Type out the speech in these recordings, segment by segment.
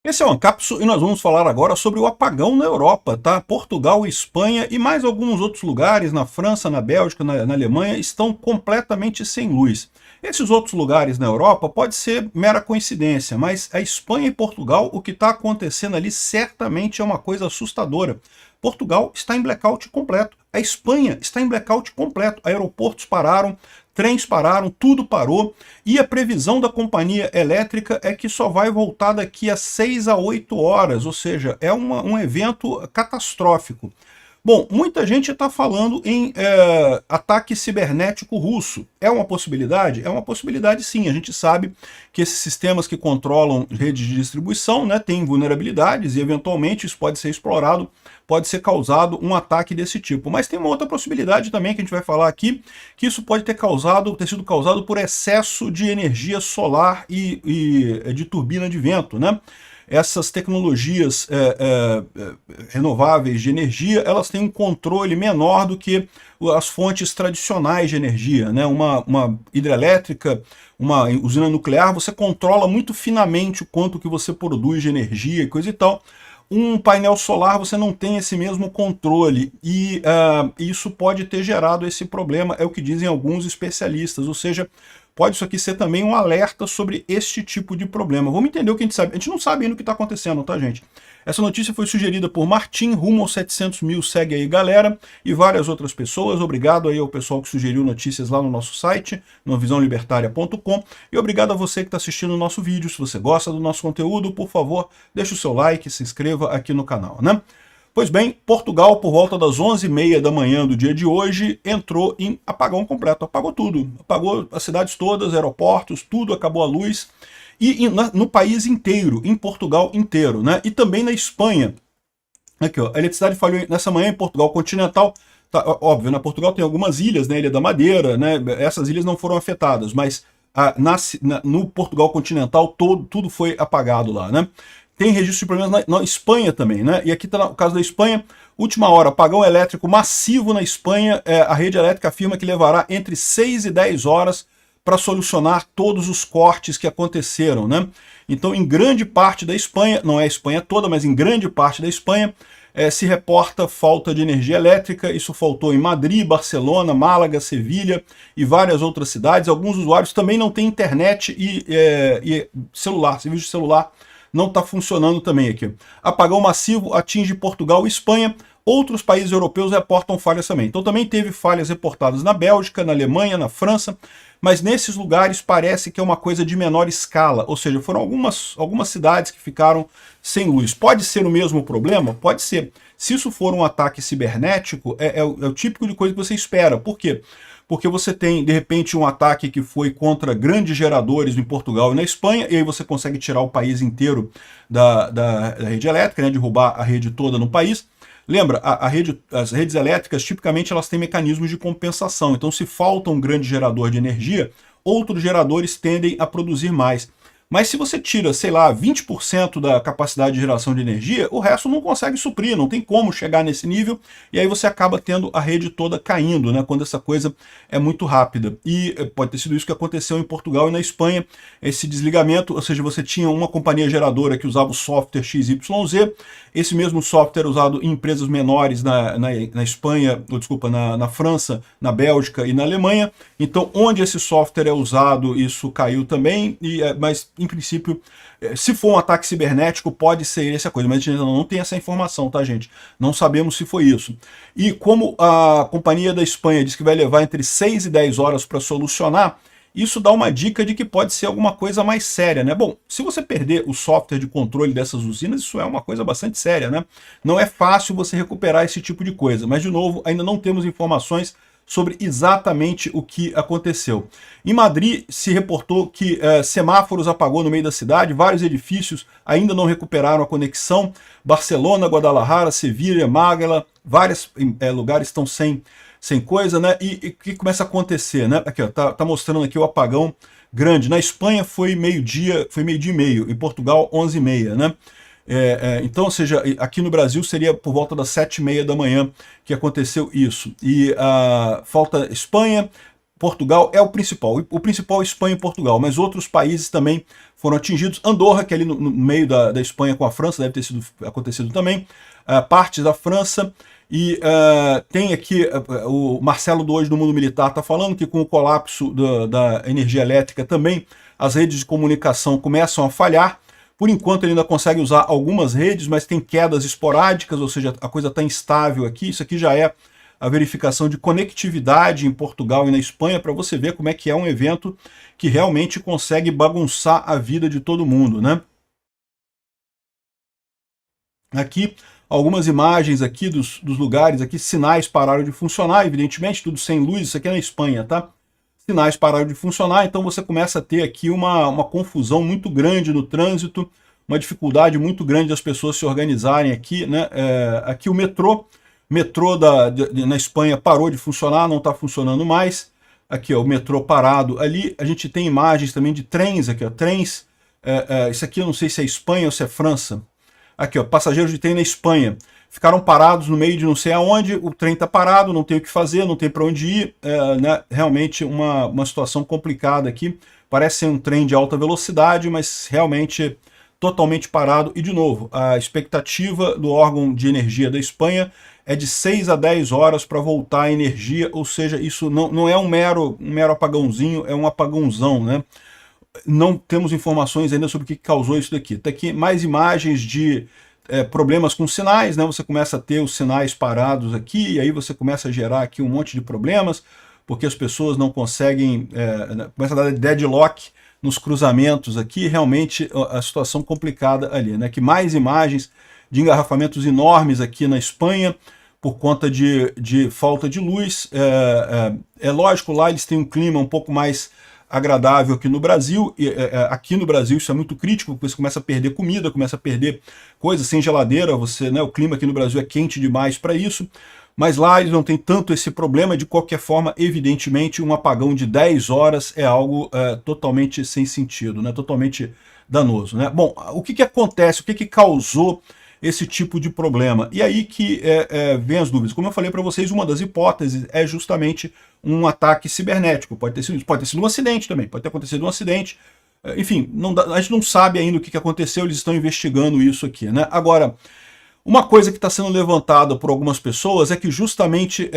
Esse é o Ancapsu e nós vamos falar agora sobre o apagão na Europa, tá? Portugal, Espanha e mais alguns outros lugares, na França, na Bélgica, na Alemanha, estão completamente sem luz. Esses outros lugares na Europa pode ser mera coincidência, mas a Espanha e Portugal, o que está acontecendo ali certamente é uma coisa assustadora. Portugal está em blackout completo, a Espanha está em blackout completo, aeroportos pararam, trens pararam, tudo parou, e a previsão da companhia elétrica é que só vai voltar daqui a 6 a 8 horas, ou seja, é um evento catastrófico. Bom, muita gente está falando em ataque cibernético russo. É uma possibilidade? É uma possibilidade sim. A gente sabe que esses sistemas que controlam redes de distribuição, né, têm vulnerabilidades e eventualmente isso pode ser explorado, pode ser causado um ataque desse tipo. Mas tem uma outra possibilidade também que a gente vai falar aqui, que isso pode ter sido causado por excesso de energia solar e de turbina de vento, né? Essas tecnologias renováveis de energia, elas têm um controle menor do que as fontes tradicionais de energia, né? Uma hidrelétrica, uma usina nuclear, você controla muito finamente o quanto que você produz de energia e coisa e tal. Um painel solar você não tem esse mesmo controle e isso pode ter gerado esse problema, é o que dizem alguns especialistas, ou seja, pode isso aqui ser também um alerta sobre este tipo de problema. Vamos entender o que a gente sabe. A gente não sabe ainda o que está acontecendo, tá, gente? Essa notícia foi sugerida por Martim, rumo aos 700 mil, segue aí, galera, e várias outras pessoas. Obrigado aí ao pessoal que sugeriu notícias lá no nosso site, no visãolibertaria.com, e obrigado a você que está assistindo o nosso vídeo. Se você gosta do nosso conteúdo, por favor, deixe o seu like, se inscreva aqui no canal, né? Pois bem, Portugal, por volta das 11h30 da manhã do dia de hoje, entrou em apagão completo, apagou tudo, apagou as cidades todas, aeroportos, tudo, acabou a luz, e no país inteiro, em Portugal inteiro, né? E também na Espanha. Aqui, ó, a eletricidade falhou nessa manhã em Portugal continental, tá, óbvio, na Portugal tem algumas ilhas, né, Ilha da Madeira, né, essas ilhas não foram afetadas, mas no Portugal continental tudo foi apagado lá, né? Tem registro de problemas na Espanha também, né? E aqui está o caso da Espanha. Última hora, apagão elétrico massivo na Espanha. A rede elétrica afirma que levará entre 6 e 10 horas para solucionar todos os cortes que aconteceram, né? Então, em grande parte da Espanha, não é a Espanha toda, mas em grande parte da Espanha, se reporta falta de energia elétrica. Isso faltou em Madrid, Barcelona, Málaga, Sevilha e várias outras cidades. Alguns usuários também não têm internet e celular, serviço de celular não está funcionando também aqui. Apagão massivo atinge Portugal e Espanha. Outros países europeus reportam falhas também. Então também teve falhas reportadas na Bélgica, na Alemanha, na França, mas nesses lugares parece que é uma coisa de menor escala, ou seja, foram algumas cidades que ficaram sem luz. Pode ser o mesmo problema? Pode ser. Se isso for um ataque cibernético, é o típico de coisa que você espera. Por quê? Porque você tem, de repente, um ataque que foi contra grandes geradores em Portugal e na Espanha, e aí você consegue tirar o país inteiro da rede elétrica, né, derrubar a rede toda no país. Lembra, as redes elétricas, tipicamente, elas têm mecanismos de compensação. Então, se falta um grande gerador de energia, outros geradores tendem a produzir mais. Mas se você tira, sei lá, 20% da capacidade de geração de energia, o resto não consegue suprir, não tem como chegar nesse nível, e aí você acaba tendo a rede toda caindo, né, quando essa coisa é muito rápida. E pode ter sido isso que aconteceu em Portugal e na Espanha, esse desligamento, ou seja, você tinha uma companhia geradora que usava o software XYZ, esse mesmo software usado em empresas menores na Espanha, ou desculpa, na França, na Bélgica e na Alemanha. Então, onde esse software é usado, isso caiu também, mas em princípio, se for um ataque cibernético, pode ser essa coisa, mas a gente ainda não tem essa informação, tá, gente? Não sabemos se foi isso. E como a companhia da Espanha diz que vai levar entre 6 e 10 horas para solucionar, isso dá uma dica de que pode ser alguma coisa mais séria, né? Bom, se você perder o software de controle dessas usinas, isso é uma coisa bastante séria, né? Não é fácil você recuperar esse tipo de coisa, mas, de novo, ainda não temos informações sobre exatamente o que aconteceu. Em Madrid se reportou que semáforos apagou no meio da cidade, vários edifícios ainda não recuperaram a conexão. Barcelona, Guadalajara, Sevilha, Málaga, vários lugares estão sem coisa, né? E o que começa a acontecer, né? Aqui, ó, tá mostrando aqui o apagão grande. Na Espanha foi meio-dia e meio, em Portugal 11h30, né? Então, ou seja, aqui no Brasil seria por volta das 7h30 da manhã que aconteceu isso. E falta Espanha, Portugal é o principal é Espanha e Portugal, mas outros países também foram atingidos. Andorra, que é ali no meio da Espanha com a França, deve ter acontecido também, partes da França, e tem aqui, o Marcelo do Hoje do Mundo Militar está falando que com o colapso da energia elétrica também, as redes de comunicação começam a falhar. Por enquanto ele ainda consegue usar algumas redes, mas tem quedas esporádicas, ou seja, a coisa está instável aqui. Isso aqui já é a verificação de conectividade em Portugal e na Espanha, para você ver como é que é um evento que realmente consegue bagunçar a vida de todo mundo, né? Aqui, algumas imagens aqui dos lugares, aqui sinais pararam de funcionar, evidentemente, tudo sem luz, isso aqui é na Espanha, tá? Sinais pararam de funcionar, então você começa a ter aqui uma confusão muito grande no trânsito, uma dificuldade muito grande das pessoas se organizarem aqui, né? Aqui o metrô na Espanha parou de funcionar, não está funcionando mais. Aqui, ó, o metrô parado ali. A gente tem imagens também de trens aqui, ó, trens. Isso aqui eu não sei se é Espanha ou se é França. Aqui, ó, passageiros de trem na Espanha. Ficaram parados no meio de não sei aonde, o trem está parado, não tem o que fazer, não tem para onde ir. Né? Realmente uma situação complicada aqui. Parece ser um trem de alta velocidade, mas realmente totalmente parado. E, de novo, a expectativa do órgão de energia da Espanha é de 6 a 10 horas para voltar a energia, ou seja, isso não é um mero apagãozinho, é um apagãozão, né? Não temos informações ainda sobre o que causou isso daqui. Tá aqui mais imagens de problemas com sinais, né? Você começa a ter os sinais parados aqui, e aí você começa a gerar aqui um monte de problemas, porque as pessoas não conseguem, começa a dar deadlock nos cruzamentos aqui, realmente a situação complicada ali, né? Que mais imagens de engarrafamentos enormes aqui na Espanha, por conta de falta de luz. É lógico, lá eles têm um clima um pouco mais agradável que no Brasil. Aqui no Brasil isso é muito crítico, porque você começa a perder comida, começa a perder coisas sem geladeira, né, o clima aqui no Brasil é quente demais para isso, mas lá eles não têm tanto esse problema. De qualquer forma, evidentemente, um apagão de 10 horas é algo totalmente sem sentido, né, totalmente danoso, né? Bom, o que acontece, o que causou esse tipo de problema? E aí que vem as dúvidas. Como eu falei para vocês, uma das hipóteses é justamente um ataque cibernético. Pode ter sido um acidente também, pode ter acontecido um acidente. Enfim, a gente não sabe ainda o que aconteceu, eles estão investigando isso aqui, né? Agora, uma coisa que está sendo levantada por algumas pessoas é que justamente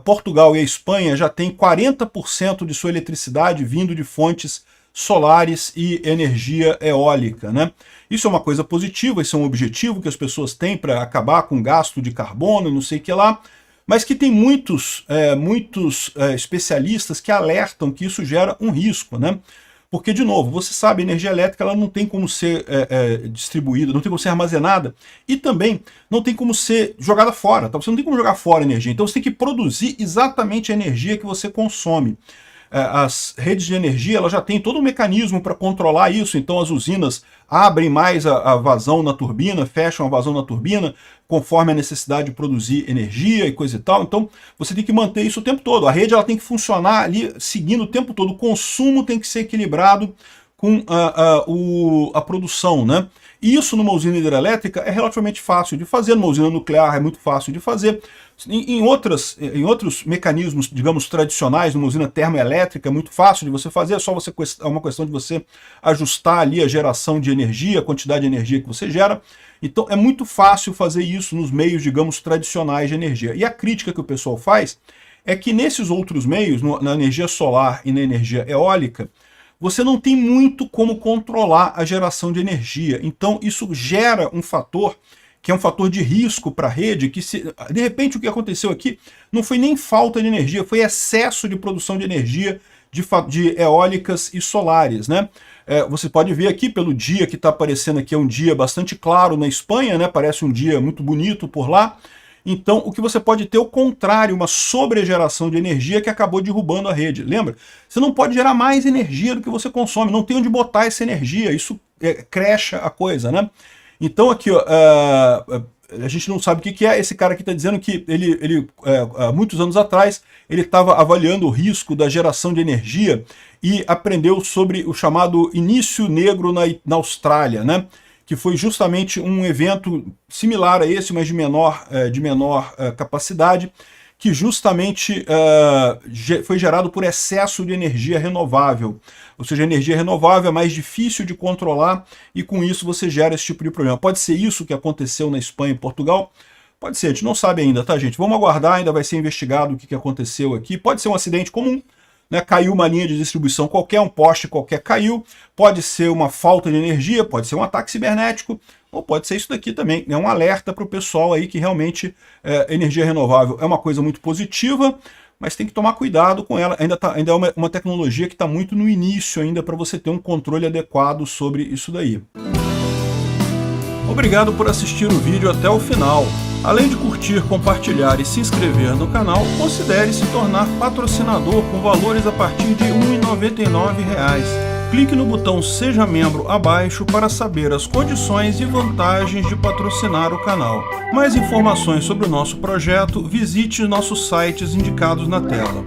Portugal e a Espanha já têm 40% de sua eletricidade vindo de fontes solares e energia eólica, né? Isso é uma coisa positiva, isso é um objetivo que as pessoas têm para acabar com o gasto de carbono, não sei o que lá, mas que tem muitos especialistas que alertam que isso gera um risco, né? Porque, de novo, você sabe, a energia elétrica ela não tem como ser distribuída, não tem como ser armazenada, e também não tem como ser jogada fora, tá? Você não tem como jogar fora a energia, então você tem que produzir exatamente a energia que você consome. As redes de energia elas já têm todo um mecanismo para controlar isso, então as usinas abrem mais a vazão na turbina, fecham a vazão na turbina, conforme a necessidade de produzir energia e coisa e tal. Então você tem que manter isso o tempo todo, a rede ela tem que funcionar ali seguindo o tempo todo, o consumo tem que ser equilibrado com a produção, né? E isso numa usina hidrelétrica é relativamente fácil de fazer, numa usina nuclear é muito fácil de fazer. Em outros mecanismos, digamos, tradicionais, numa usina termoelétrica é muito fácil de você fazer, é uma questão de você ajustar ali a geração de energia, a quantidade de energia que você gera. Então é muito fácil fazer isso nos meios, digamos, tradicionais de energia. E a crítica que o pessoal faz é que nesses outros meios, na energia solar e na energia eólica, você não tem muito como controlar a geração de energia. Então isso gera um fator que é um fator de risco para a rede, que de repente o que aconteceu aqui não foi nem falta de energia, foi excesso de produção de energia de eólicas e solares, né? Você pode ver aqui pelo dia que está aparecendo aqui, é um dia bastante claro na Espanha, né? Parece um dia muito bonito por lá. Então, o que você pode ter é o contrário, uma sobregeração de energia que acabou derrubando a rede. Lembra? Você não pode gerar mais energia do que você consome, não tem onde botar essa energia, isso crecha a coisa, né? Então aqui, ó, a gente não sabe o que é. Esse cara aqui está dizendo que ele há muitos anos atrás, ele estava avaliando o risco da geração de energia e aprendeu sobre o chamado início negro na Austrália, né? Que foi justamente um evento similar a esse, mas de menor capacidade, que justamente foi gerado por excesso de energia renovável. Ou seja, a energia renovável é mais difícil de controlar e com isso você gera esse tipo de problema. Pode ser isso que aconteceu na Espanha e Portugal? Pode ser, a gente não sabe ainda, tá, gente? Vamos aguardar, ainda vai ser investigado o que aconteceu aqui. Pode ser um acidente comum, né? Caiu uma linha de distribuição qualquer, um poste qualquer caiu, pode ser uma falta de energia, pode ser um ataque cibernético, ou pode ser isso daqui também. É um alerta para o pessoal aí que realmente energia renovável é uma coisa muito positiva, mas tem que tomar cuidado com ela. Ainda é uma tecnologia que está muito no início ainda para você ter um controle adequado sobre isso daí. Obrigado por assistir o vídeo até o final. Além de curtir, compartilhar e se inscrever no canal, considere se tornar patrocinador com valores a partir de R$ 1,99. Clique no botão Seja Membro abaixo para saber as condições e vantagens de patrocinar o canal. Mais informações sobre o nosso projeto, visite nossos sites indicados na tela.